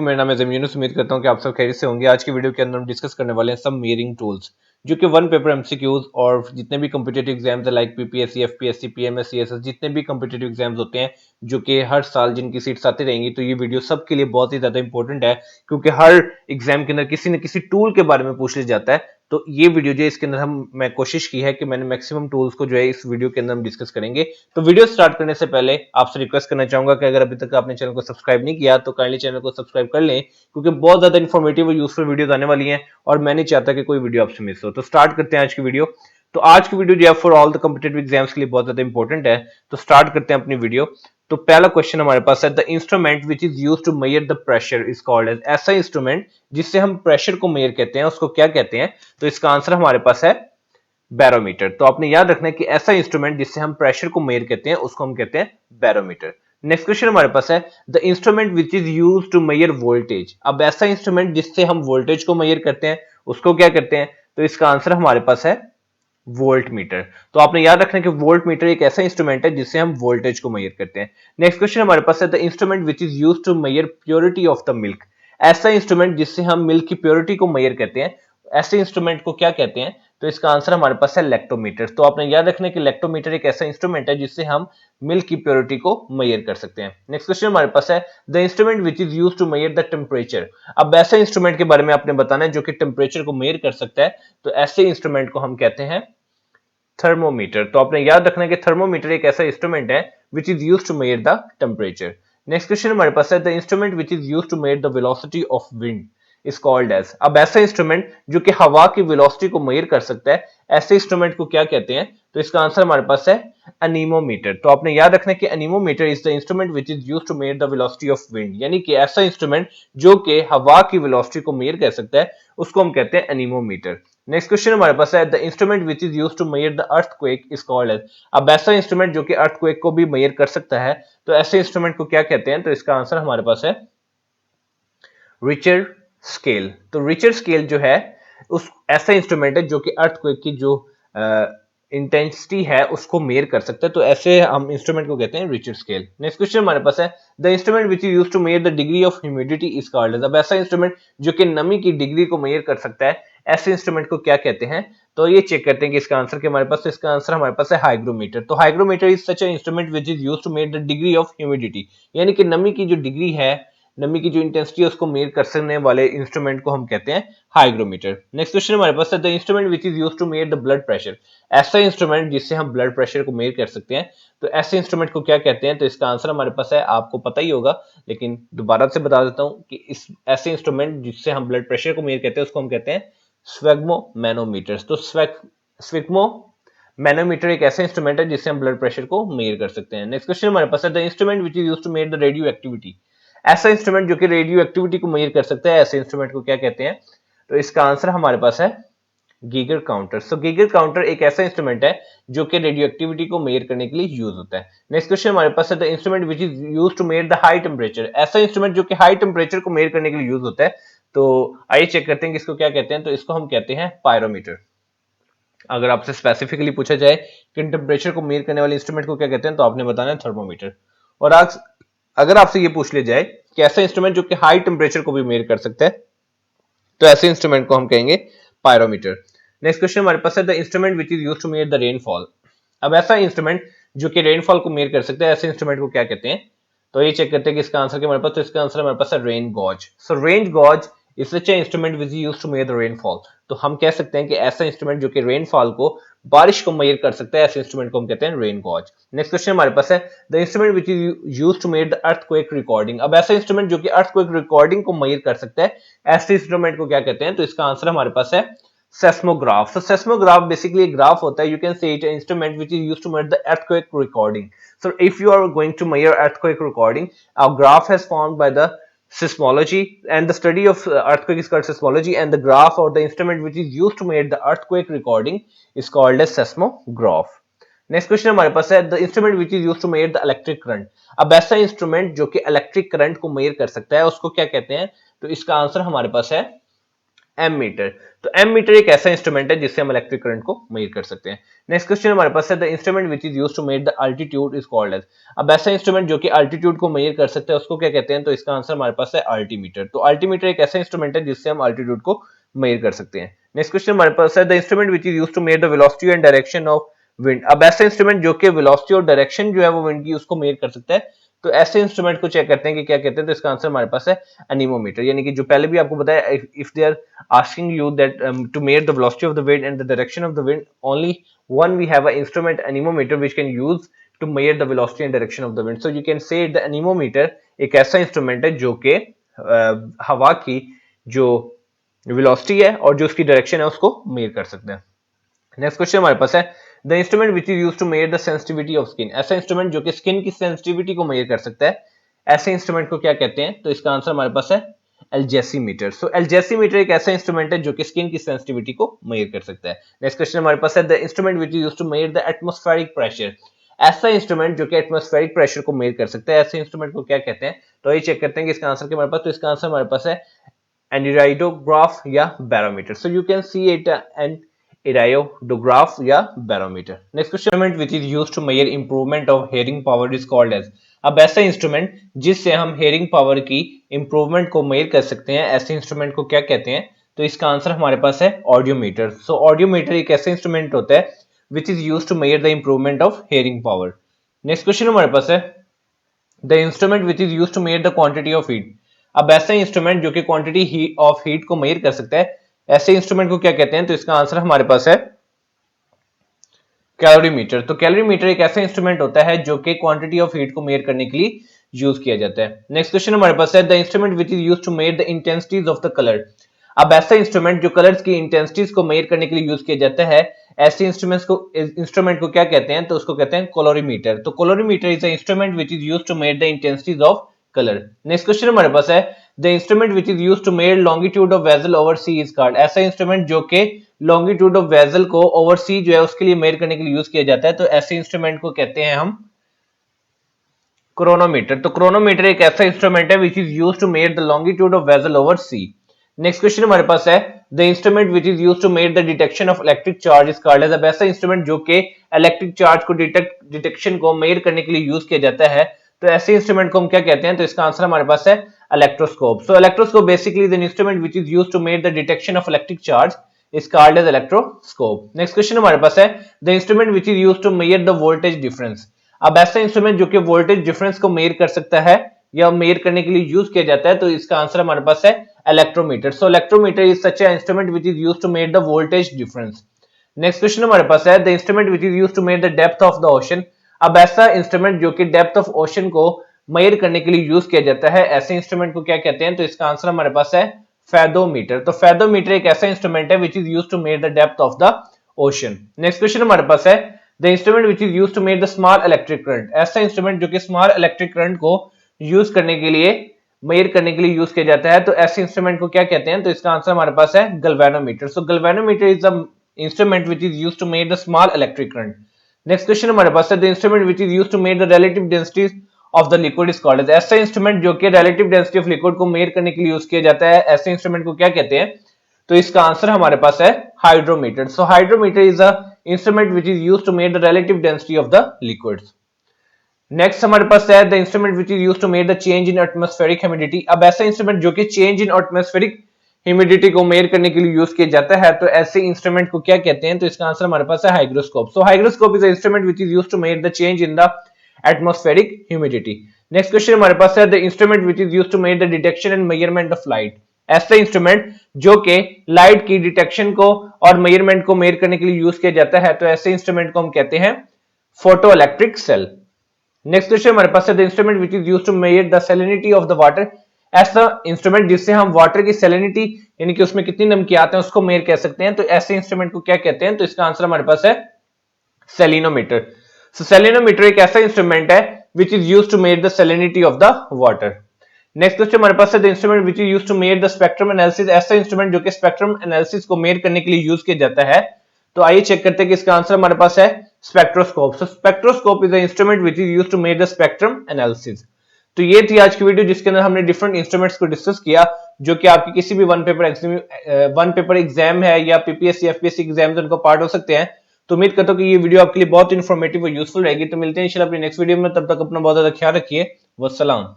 वालेकुम, मेरा नाम है ज़मीन। उम्मीद करता हूँ कि आप सब खैरियत से होंगे। आज की वीडियो के अंदर हम डिस्कस करने वाले हैं सब मेयरिंग टूल्स जो कि वन पेपर एमसीक्यूज और जितने भी कॉम्पिटिटिव एग्जाम्स है like PPSC, FPSC, PMS, CSS, जितने भी कॉम्पिटिटिव एग्जाम्स होते हैं जो कि हर साल जिनकी सीट्स आती रहेंगी, तो ये वीडियो सबके लिए बहुत ही ज्यादा इंपॉर्टेंट है क्योंकि हर एग्जाम के अंदर किसी न किसी टूल के बारे में पूछ लिया जाता है। तो ये वीडियो जो है इसके अंदर मैं कोशिश की है कि मैंने मैक्सिमम टूल्स को जो है इस वीडियो के अंदर हम डिस्कस करेंगे। तो वीडियो स्टार्ट करने से पहले आपसे रिक्वेस्ट करना चाहूंगा कि अगर अभी तक आपने चैनल को सब्सक्राइब नहीं किया तो काइंडली चैनल को सब्सक्राइब कर लें क्योंकि बहुत ज्यादा इन्फॉर्मेटिव और यूजफुल वीडियो आने वाली हैं और मैं नहीं चाहता कि कोई वीडियो आपसे मिस हो। तो स्टार्ट करते हैं आज की वीडियो। तो आज की वीडियो जो है for all the competitive exams के लिए बहुत ज्यादा इंपॉर्टेंट है। तो स्टार्ट करते हैं अपनी वीडियो। तो पहला क्वेश्चन हमारे पास है the instrument which is used to measure the pressure is called as. ऐसा इंस्ट्रूमेंट जिससे हम प्रेशर को मेजर कहते हैं उसको क्या कहते हैं? तो इसका आंसर हमारे पास है बैरोमीटर। तो आपने याद रखना है कि ऐसा इंस्ट्रूमेंट जिससे हम प्रेशर को मेजर कहते हैं उसको हम कहते हैं बैरोमीटर। नेक्स्ट क्वेश्चन हमारे पास है the instrument which is used to measure voltage. अब ऐसा इंस्ट्रूमेंट जिससे हम वोल्टेज को मेजर करते हैं उसको क्या कहते हैं? तो इसका आंसर हमारे पास है वोल्ट मीटर। तो आपने याद रखना है कि वोल्ट मीटर एक ऐसा इंस्ट्रूमेंट है जिससे हम वोल्टेज को मेजर करते हैं। नेक्स्ट क्वेश्चन हमारे पास है the instrument which is used to measure purity of the milk. ऐसा इंस्ट्रूमेंट जिससे हम मिल्क की प्योरिटी को मेजर करते हैं, ऐसे इंस्ट्रूमेंट को क्या कहते हैं? तो इसका आंसर हमारे पास है लैक्टोमीटर। तो आपने याद रखना है कि लैक्टोमीटर एक ऐसा इंस्ट्रूमेंट है जिससे हम मिल्क की प्योरिटी को मेजर कर सकते हैं। नेक्स्ट क्वेश्चन हमारे पास है the instrument which is used to measure the temperature. अब ऐसे इंस्ट्रूमेंट के बारे में आपने बताना है जो कि टेम्परेचर को मेजर कर सकता है, तो ऐसे इंस्ट्रूमेंट को हम कहते हैं थर्मोमीटर। तो आपने याद रखना है कि थर्मोमीटर एक ऐसा इंस्ट्रूमेंट है which is used to measure the temperature. Next question हमारे पास है the instrument which is used to measure the velocity of wind is called as. अब ऐसा इंस्ट्रूमेंट जो कि हवा की वेलोसिटी को मेजर कर सकता है, ऐसे इंस्ट्रूमेंट को क्या कहते हैं? तो इसका आंसर हमारे पास है एनीमोमीटर। तो आपने याद रखना है कि anemometer is the instrument which is used to measure the velocity of wind, यानी कि ऐसा इंस्ट्रूमेंट जो कि हवा की वेलोसिटी को मेजर कर सकता है उसको हम कहते हैं एनीमोमीटर। नेक्स्ट क्वेश्चन हमारे पास है the instrument which is used to measure the earthquake is called as. अब ऐसा इंस्ट्रूमेंट जो कि अर्थक्वेक को भी मेजर कर सकता है, तो ऐसे इंस्ट्रूमेंट को क्या कहते हैं? तो इसका आंसर हमारे पास है रिचर स्केल। तो रिचर स्केल जो है उस ऐसा इंस्ट्रूमेंट है जो कि अर्थक्वेक की जो इंटेंसिटी है उसको मेजर कर सकता है, तो ऐसे हम इंस्ट्रूमेंट को कहते हैं रिचर स्केल। नेक्स्ट क्वेश्चन हमारे पास है the instrument which is used to measure the degree of humidity is called as. अब ऐसा इंस्ट्रूमेंट जो कि नमी की डिग्री को मेजर कर सकता है, ऐसे इंस्ट्रूमेंट को क्या कहते हैं? तो ये चेक करते हैं कि इसका आंसर क्या हमारे पास। तो इसका आंसर हमारे पास है हाइग्रोमीटर। तो hygrometer is such a instrument which is used to measure the degree of humidity, यानी कि नमी की जो डिग्री है, नमी की जो इंटेंसिटी है उसको मेजर कर सकने वाले इंस्ट्रूमेंट को हम कहते हैं हाइग्रोमीटर। नेक्स्ट क्वेश्चन हमारे पास है the instrument which is used to measure the blood pressure. ऐसा इंस्ट्रूमेंट जिससे हम ब्लड प्रेशर को मेजर कर सकते हैं, तो ऐसे इंस्ट्रूमेंट को क्या कहते हैं? तो इसका आंसर हमारे पास है, आपको पता ही होगा लेकिन दोबारा से बता देता हूं कि इस ऐसे इंस्ट्रूमेंट जिससे हम ब्लड प्रेशर को मेजर करते हैं उसको हम कहते हैं स्फेग्मोमैनोमीटर। तो स्फेग्मो मैनोमीटर एक ऐसा इंस्ट्रूमेंट है जिससे हम ब्लड प्रेशर को मेजर कर सकते हैं। नेक्स्ट क्वेश्चन हमारे पास है the instrument which is used to measure the radio activity. ऐसा इंस्ट्रूमेंट जो कि रेडियो एक्टिविटी को मेजर कर सकता है, ऐसे इंस्ट्रूमेंट को क्या कहते हैं? तो इसका आंसर हमारे पास है गीगर काउंटर। सो गीगर काउंटर एक ऐसा इंस्ट्रूमेंट है जो कि रेडियो एक्टिविटी को मेजर करने के लिए यूज होता है। नेक्स्ट क्वेश्चन हमारे पास है the instrument which is used to measure the high temperature. ऐसा इंस्ट्रूमेंट जो कि हाई टेम्परेचर को मेजर करने के लिए यूज होता है, तो आइए चेक करते हैं कि इसको क्या कहते हैं। तो इसको हम कहते हैं पायरोमीटर। अगर आपसे स्पेसिफिकली पूछा जाए कि टेम्परेचर को मेजर करने वाले इंस्ट्रूमेंट को क्या कहते हैं, तो आपने बताना है थर्मोमीटर। और आज अगर आपसे ये पूछ लिया जाए कि ऐसा इंस्ट्रूमेंट जो कि हाई टेम्परेचर को भी मेजर कर सकता है, तो ऐसे इंस्ट्रूमेंट को हम कहेंगे पायरोमीटर। नेक्स्ट क्वेश्चन हमारे पास है the instrument which is used to measure the rainfall. अब ऐसा इंस्ट्रूमेंट जो कि रेनफॉल को मेजर कर सकता है, ऐसे इंस्ट्रूमेंट को क्या कहते हैं? तो ये चेक करते हैं कि इसका आंसर क्या हमारे पास। तो इसका आंसर हमारे पास है rain gauge. So rain gauge is such a instrument which is used to measure the rainfall. तो हम कह सकते हैं कि ऐसा इंस्ट्रूमेंट जो कि रेनफॉल को, बारिश को मेजर कर सकता है, ऐसे इंस्ट्रूमेंट को हम कहते हैं रेन गॉज। नेक्स्ट क्वेश्चन हमारे पास है the instrument which is used to measure the earthquake recording. अब ऐसा इंस्ट्रूमेंट जो कि अर्थक्वेक रिकॉर्डिंग को मेजर कर सकता है, ऐसे इंस्ट्रूमेंट को क्या कहते हैं? तो इसका आंसर हमारे पास है सेस्मोग्राफ। सो सेस्मोग्राफ बेसिकली एक ग्राफ होता है, you can say it instrument which is used to measure the earthquake recording. So if you are going to measure earthquake recording, a graph has formed by the seismology, and the study of earthquake is called seismology, and the graph or the instrument which is used to measure the earthquake recording is called as seismograph. Next question हमारे पास है the instrument which is used to measure the electric current. अब ऐसा instrument जो कि electric current को measure कर सकता है उसको क्या कहते हैं? तो इसका आंसर हमारे पास है एम मीटर। तो एम मीटर एक ऐसा इंस्ट्रूमेंट है जिससे हम इलेक्ट्रिक करंट को मेजर कर सकते हैं। नेक्स्ट क्वेश्चन हमारे पास है the instrument which is used to measure the altitude is called as. अब ऐसा इंस्ट्रूमेंट जो कि अल्टीट्यूड को मेजर कर सकते हैं उसको क्या कहते हैं? तो इसका आंसर हमारे पास है अल्टीमीटर। तो अल्टीमीटर एक ऐसा इंस्ट्रूमेंट है जिससे हम अल्टीट्यूड को मेजर कर सकते हैं। नेक्स्ट क्वेश्चन हमारे पास है the instrument which is used to measure the velocity and direction of wind. अब ऐसा इंस्ट्रूमेंट जो कि वेलोसिटी और डायरेक्शन जो है वो विंड की उसको मेजर कर सकता है, तो ऐसे इंस्ट्रूमेंट को चेक करते हैं कि क्या कहते हैं। तो इसका आंसर हमारे पास है एनीमोमीटर। यानी कि जो पहले भी आपको बताया, if they are asking you that to measure the velocity of the wind and the direction of the wind, only one we have a instrument anemometer which can use to measure the velocity and direction of the wind. So you can say the anemometer एक ऐसा instrument है जो कि हवा की जो velocity है और जो उसकी डायरेक्शन है उसको मेजर कर सकते हैं। नेक्स्ट क्वेश्चन हमारे पास है the instrument which is used to measure the sensitivity of skin. ऐसा इंस्ट्रूमेंट जो कि स्किन की सेंसिटिविटी को मेजर कर सकता है, ऐसे इंस्ट्रूमेंट को क्या कहते हैं? तो इसका आंसर हमारे पास है एल्जेसीमीटर। सो एल्जेसीमीटर एक ऐसा इंस्ट्रूमेंट है जो कि स्किन की सेंसिटिविटी को मेजर कर सकता है। नेक्स्ट क्वेश्चन हमारे पास है the instrument which is used to measure the atmospheric pressure. ऐसा इंस्ट्रूमेंट जो कि एटमॉस्फेरिक प्रेशर को मेजर कर सकता है, ऐसे इंस्ट्रूमेंट को क्या कहते हैं? तो ये चेक करते हैं कि इसका आंसर क्या हमारे पास। तो इसका आंसर हमारे पास है एनिराइडोग्राफ या barometer. So you can see it and aneroidograph या barometer. Next question which is used to measure improvement of hearing power is called as. अब ऐसा इंस्ट्रूमेंट जिससे हम हियरिंग पावर की इंप्रूवमेंट को मेजर कर सकते हैं, ऐसे इंस्ट्रूमेंट को क्या कहते हैं? तो इसका आंसर हमारे पास है ऑडियोमीटर। सो ऑडियोमीटर एक ऐसा इंस्ट्रूमेंट होता है which is used to measure the improvement of hearing power. Next question हमारे पास है the instrument which is used to measure the quantity of heat. अब ऐसा इंस्ट्रूमेंट जो कि क्वांटिटी ऑफ हीट को मेजर कर सकता है, ऐसे इंस्ट्रूमेंट को क्या कहते हैं? तो इसका आंसर हमारे पास है कैलोरीमीटर। तो कैलोरीमीटर एक ऐसा इंस्ट्रूमेंट होता है जो कि क्वांटिटी ऑफ हीट को मेजर करने के लिए यूज किया जाता है। नेक्स्ट क्वेश्चन हमारे पास है the instrument which is used to measure the intensities of the colour. अब ऐसा इंस्ट्रूमेंट जो कलर्स की इंटेंसिटीज को मेजर करने के लिए यूज किया जाता है, ऐसे इंस्ट्रूमेंट को क्या कहते हैं? तो उसको कहते हैं कोलोरीमीटर। तो colorimeter is a instrument which is used to measure the intensities of colour. Next question हमारे पास है the instrument which is used to measure longitude of vessel over sea is called. ऐसा इंस्ट्रूमेंट जो कि longitude of vessel को over sea जो है उसके लिए मेजर करने के लिए यूज किया जाता है, तो ऐसे इंस्ट्रूमेंट को कहते हैं हम क्रोनोमीटर। तो क्रोनोमीटर एक ऐसा इंस्ट्रूमेंट है which is used to measure the longitude of vessel over sea. Next question हमारे पास है the instrument which is used to measure the detection of electric charge is called as. अब ऐसा instrument जो कि इलेक्ट्रिक चार्ज को detection को measure करने के लिए यूज किया जाता है, तो ऐसे इंस्ट्रूमेंट को हम क्या कहते हैं? तो इसका आंसर हमारे पास है electroscope. So electroscope basically the instrument which is used to measure the detection of electric charge is called as electroscope. Next question हमारे पास है the instrument which is used to measure the voltage difference. अब ऐसा instrument जो कि voltage difference को measure कर सकता है या मेजर करने के लिए यूज किया जाता है, तो इसका आंसर हमारे पास है electrometer. So electrometer is such a instrument which is used to measure the voltage difference. Next question हमारे पास है the instrument which is used to measure the depth of the ocean. अब ऐसा इंस्ट्रूमेंट जो कि डेप्थ ऑफ ओशन को measure करने के लिए यूज किया जाता है, ऐसे इंस्ट्रूमेंट को क्या कहते हैं? तो इसका आंसर हमारे पास है फेदोमीटर। तो फेदोमीटर एक ऐसा इंस्ट्रूमेंट है which is used to measure the depth of the ocean. Next question हमारे पास है the instrument which is used to measure the small electric current. ऐसा इंस्ट्रूमेंट जो कि स्मॉल इलेक्ट्रिक करंट को यूज करने के लिए मेजर करने के लिए यूज किया जाता है, तो ऐसे इंस्ट्रूमेंट को क्या कहते हैं? तो इसका आंसर हमारे पास है galvanometer. So galvanometer is the instrument which is used to measure the small electric current. Next question हमारे पास है the instrument which is used to measure the relative density of the liquid is called as. ऐसा instrument जो कि relative density of liquid को measure करने के लिए यूज किया जाता है, ऐसे इंस्ट्रूमेंट को क्या कहते हैं? तो इसका आंसर हमारे पास है hydrometer. So hydrometer is a instrument which is used to measure the relative density of the liquids. Next हमारे पास है the instrument which is used to measure the change in atmospheric humidity. अब ऐसा instrument जो कि change in atmospheric humidity को measure करने के लिए यूज किया जाता है, तो ऐसे इंस्ट्रूमेंट को क्या कहते हैं? तो इसका आंसर हमारे पास है hygroscope. So hygroscope is a instrument which is used to measure the change in the atmospheric humidity. Next question हमारे पास है the instrument which is used to measure the detection and measurement of light. ऐसा instrument जो कि light की detection को और measurement को मेजर करने के लिए यूज किया जाता है, तो ऐसे इंस्ट्रूमेंट को हम कहते हैं photo electric cell. Next question हमारे पास है the instrument which is used to measure the salinity of the water. ऐसा इंस्ट्रूमेंट जिससे हम वाटर की सैलिनिटी यानी कि उसमें कितनी नमकियात है उसको मेजर कर सकते हैं, तो ऐसे इंस्ट्रूमेंट को क्या कहते हैं? तो इसका आंसर हमारे पास है सैलिनोमीटर। सो सैलिनोमीटर एक ऐसा इंस्ट्रूमेंट है which is used to measure the salinity of the water. Next question हमारे पास है the instrument which is used to measure the spectrum analysis. ऐसा इंस्ट्रूमेंट जो कि स्पेक्ट्रम एनालिसिस को मेजर करने के लिए यूज किया जाता है, तो आइए चेक करते हैं कि इसका आंसर हमारे पास है spectroscope. So spectroscope is the instrument which is used to measure the spectrum analysis. तो ये थी आज की वीडियो जिसके अंदर हमने डिफरेंट इंस्ट्रूमेंट्स को डिस्कस किया जो कि आपकी किसी भी वन पेपर एग्जाम है या पीपीएससी एफपीएससी एग्जाम उनको पार्ट हो सकते हैं। तो उम्मीद करता हूँ कि ये वीडियो आपके लिए बहुत इन्फॉर्मेटिव और यूजफुल रहेगी। तो मिलते हैं इंशाल्लाह अपनी नेक्स्ट वीडियो में, तब तक अपना बहुत ज्यादा ख्याल रखिए। वस्सलाम।